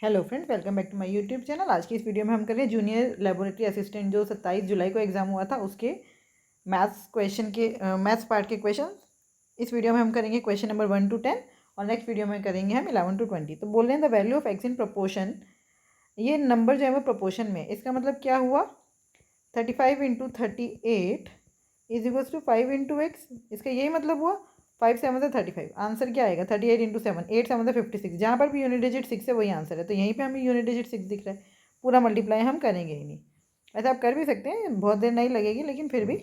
Hello friends, welcome back to my YouTube channel. आज की इस वीडियो में हम कर रहे हैं जूनियर लेबोरेटरी असिस्टेंट जो 27 जुलाई को एग्जाम हुआ था उसके मैथ्स पार्ट के क्वेश्चन। इस वीडियो में हम करेंगे क्वेश्चन नंबर 1 to 10 और नेक्स्ट वीडियो में करेंगे हम 11 to 20। तो बोल रहे हैं the value of x in proportion. ये नंबर जो है वो प्रोपोर्शन में, इसका मतलब क्या हुआ 35 into 38 is equals to 5 into x. इसका यही मतलब हुआ 5 7 से 35। आंसर क्या आएगा 38 इंटू 7, 8 7 से 56। जहाँ पर भी यूनिट डिजिट 6 है वही आंसर है, तो यहीं पे हमें यूनिट डिजिट 6 दिख रहा है। पूरा मल्टीप्लाई हम करेंगे ही नहीं। ऐसा आप कर भी सकते हैं, बहुत देर नहीं लगेगी, लेकिन फिर भी।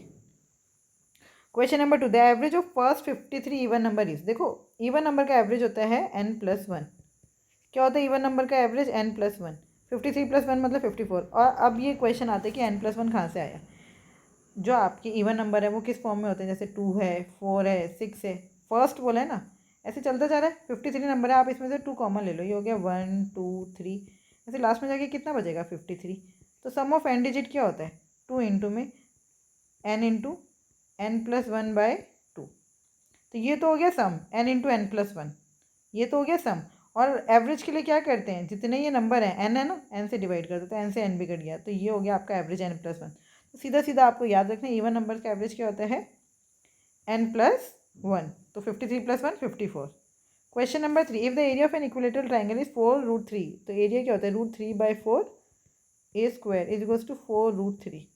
Question number 2, the average of first 53 even number is. देखो, इवन नंबर का एवरेज होता है n+1। क्या होता है इवन नंबर का एवरेज n+1। 53 + 1 मतलब 54। और अब ये क्वेश्चन आता है कि n+1 कहाँ से आया। जो आपके इवन नंबर है वो किस फॉर्म में होते हैं, जैसे 2 है, 4 है, 6 है, फर्स्ट बोला है ना, ऐसे चलता जा रहा है। 53 नंबर है, आप इसमें से 2 कॉमन ले लो, ये हो गया 1 2 3। ऐसे लास्ट में जाके कितना बचेगा 53। तो सम ऑफ n डिजिट क्या होता है 2 इंटू में n × n+1/2। तो ये तो हो गया सम n × n+1, ये तो हो गया सम। और एवरेज के लिए क्या करते हैं, जितने ये नंबर हैं n है ना, n से डिवाइड कर दो, तो n से n भी कट गया, तो ये हो गया आपका एवरेज n+1। तो सीधा सीधा आपको याद रखना है इवन नंबर का एवरेज क्या होता है n+1। तो 53 + 1 54। Question number 3, if the area of an equilateral triangle is 4√3। तो एरिया क्या होता है √3/4 a² इज इक्वल्स टू 4√3।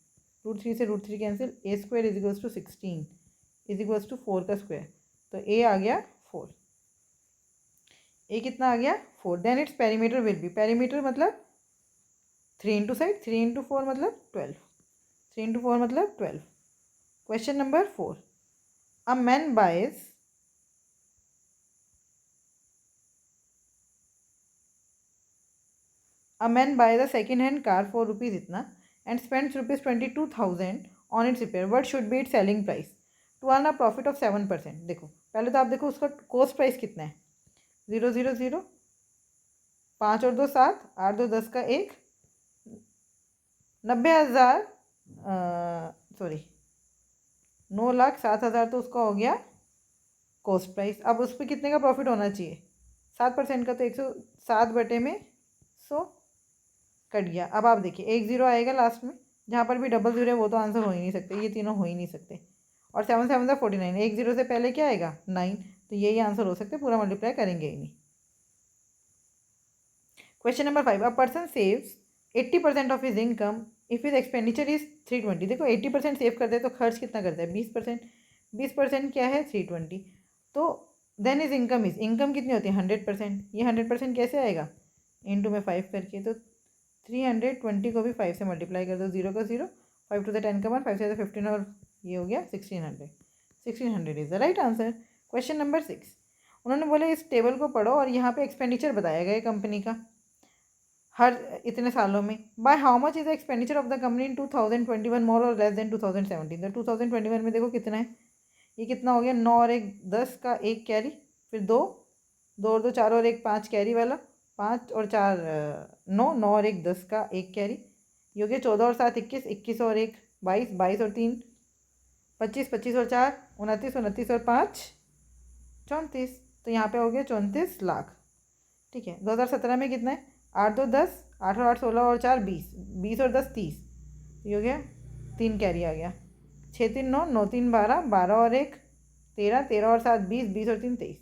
√3 से √3 cancel, a² is equals to 16 is equals to 4 का स्क्वायर। तो a आ गया 4। a कितना आ गया 4। Then it's perimeter will be, perimeter मतलब 3 इंटू साइड, 3 इंटू 4 मतलब 12, 3 इंटू 4 मतलब 12। Question number 4, a man buys a second hand car for rupees इतना and spends ₹22,000 on its repair. What should be its selling price to earn a profit of 7%। देखो पहले तो आप देखो उसका cost price कितना है 0 0 0, 5 और 2 7, 8 2 10 का 1, 90,000, सॉरी 9,07,000। तो उसका हो गया कॉस्ट प्राइस। अब उस पर कितने का प्रॉफिट होना चाहिए 7% का, तो 107/100 कट गया। अब आप देखिए 1 0 आएगा लास्ट में, जहाँ पर भी डबल 0 है वो तो आंसर हो ही नहीं सकते, ये तीनों हो ही नहीं सकते। और 7 7 49, 1 0 से पहले क्या आएगा 9, तो यही आंसर हो सकते हैं, पूरा मल्टीप्लाई करेंगे ही नहीं। Question number 5, a person saves 80% of his income if his expenditure is 320। देखो 80% सेव करते हैं तो खर्च कितना करता है 20%। 20% क्या है 320। तो then is income is, income कितनी होती है 100%। ये 100% कैसे आएगा इंटू में 5 करके, तो 320 को भी 5 से मल्टीप्लाई कर दो, 0 का 0, 5 to the 10 का 1, 5 से 15, और ये हो गया 1600। 1600 is the right answer. Question number 6, उन्होंने बोले इस टेबल को पढ़ो और यहाँ पे एक्सपेंडिचर बताया गया कंपनी का हर इतने सालों में। By how much is the expenditure of the company इन 2021 मोर और लेस देन 2017। तो 2021 में देखो कितना है, ये कितना हो गया 9 और 1 10 का 1 कैरी, फिर 2 2 और 2 4 और 1 5 कैरी वाला, 5 और 4 9, 9 और 1 10 का 1 कैरी, ये हो गया 14 और 7 21, 21 और 1 22, 22 और 3 25, 25 और 4 29, 29 और 5 34। तो यहाँ पे हो गया 34 लाख। ठीक है, 2017 में कितना है 8 2 10, 8 और 8 16 और 4 20, 20 और 10 30, ये हो गया 3 कैरी आ गया, 6 3 9, 9 3 12, 12 और 1 13, 13 और 7 20, 20 और 3 23।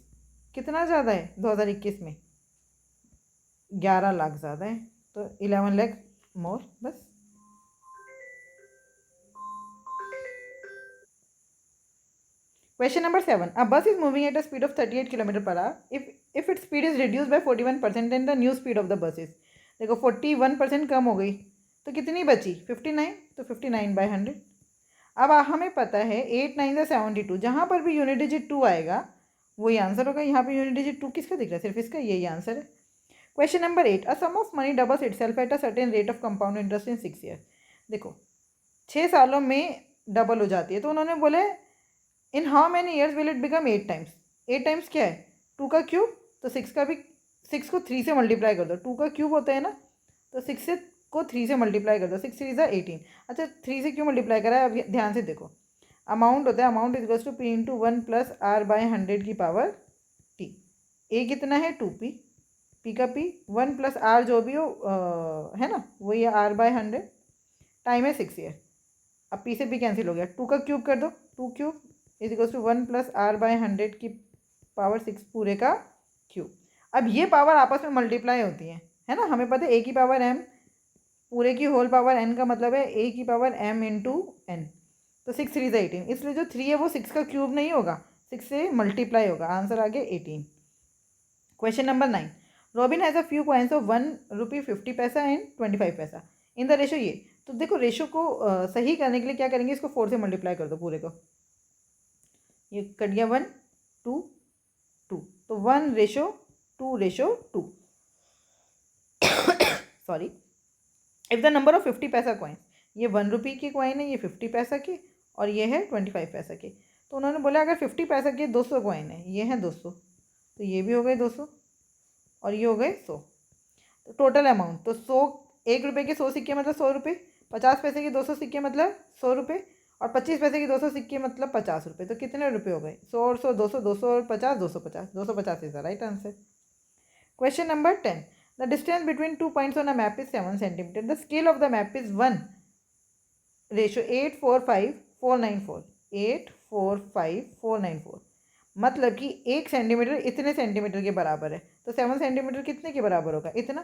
कितना ज़्यादा है 2021 में 11 लाख ज़्यादा है, तो 11 लाख मोर बस। क्वेश्चन नंबर 7, अ बस is moving at a speed of 38 kilometre per hour if it speed is reduce by 41% and the new speed of the bus is. देखो 41% कम हो गई, तो कितनी बची 59, तो 59/100। अब हमें पता है 8 9 ज़ा 72, जहाँ पर भी यूनिट डिजिट 2 आएगा वही आंसर होगा। यहाँ पे यूनिट डिजिट 2 किसका दिख रहा है, सिर्फ इसका, यही आंसर है। Question number 8, a sum of money doubles itself at a certain rate of compound interest in 6 year. देखो 6 सालों में डबल हो जाती है, तो उन्होंने बोले in how many years will it become 8 times. 8 times क्या है 2 का क्यूब, तो 6 का भी, 6 को 3 से मल्टीप्लाई कर दो, 2 का क्यूब होता है ना, तो 6 से को 3 से मल्टीप्लाई कर दो, 6 3 ज़ा 18। अच्छा 3 से क्यों मल्टीप्लाई करा है, अब ध्यान से देखो, अमाउंट होता है, amount is two P into 1 + r/100 की पावर t। ए कितना है 2p, पी का पी, 1 प्लस आर जो भी हो है ना, वही है R बाय 100, टाइम है 6 ईयर। अब पी से पी कैंसिल हो गया, 2 का क्यूब कर दो, 2 cube is equal to 1 plus R by 100 की पावर 6 पूरे का क्यूब। अब ये पावर आपस में मल्टीप्लाई होती है ना, हमें पता है a की पावर m पूरे की होल पावर n का मतलब है a की पावर m इंटू n। तो 6 3 से 18, इसलिए जो 3 है वो 6 का क्यूब नहीं होगा, 6 से मल्टीप्लाई होगा। आंसर आ गया 18। Question number 9, robin has a few coins of 1 रुपी 50 पैसा एंड 25 पैसा इन द रेशो ये। तो देखो रेशो को सही करने के लिए क्या करेंगे, इसको 4 से मल्टीप्लाई कर दो पूरे को, ये कट गया 1 2 2, तो 1:2:2 sorry. If the number of 50 पैसा कॉइन, ये 1 रुपी की कॉइन है, ये 50 पैसा की, और ये है 25 पैसा की। तो उन्होंने बोला अगर 50 पैसा के 200 कॉइन है, ये है 200, तो ये भी हो गए 200 और ये हो गए 100। तो टोटल अमाउंट तो 100, 1 रुपये के 100 सिक्के मतलब 100 रुपये, 50 पैसे के 200 सिक्के मतलब 100 रुपये, और 25 पैसे के 200 सिक्के मतलब 50 रुपये। तो कितने रुपये हो गए, 100 और 100 200, 200 और 50 250, 250 is the right answer. Question number 10, the distance between 2 points on a map is 7 centimetre, the scale of the map is 1:845,494, 8:45494, मतलब कि 1 सेंटीमीटर इतने सेंटीमीटर के बराबर है। तो 7 सेंटीमीटर कितने के बराबर होगा, इतना।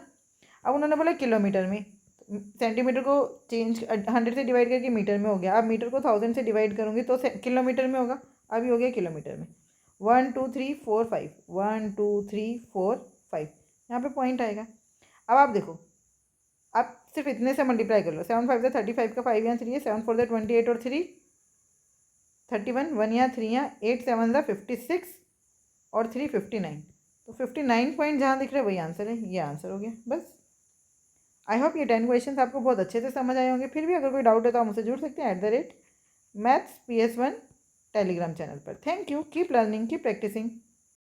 अब उन्होंने बोला किलोमीटर में, सेंटीमीटर को चेंज 100 से डिवाइड करके मीटर में हो गया, अब मीटर को 1000 से डिवाइड करूँगी तो किलोमीटर में होगा, अभी हो गया किलोमीटर में। 1 2 3 4 5, 1 2 3 4 5, यहाँ पे पॉइंट आएगा। अब आप देखो, आप सिर्फ इतने से मल्टीप्लाई कर लो, 7 5 से 35 का 5 यहाँ 3 है, 7 4 से 28 और 3 31, 1 यहाँ 3 यहाँ 8 7 से 56 और 3 59, तो 59 पॉइंट जहाँ दिख रहा है वही आंसर है, ये आंसर हो गया बस। आई होप ये 10 क्वेश्चन आपको बहुत अच्छे से समझ आए होंगे। फिर भी अगर कोई डाउट है तो आप मुझसे जुड़ सकते हैं @mathsps1 टेलीग्राम चैनल पर। Thank you, keep learning, keep practising.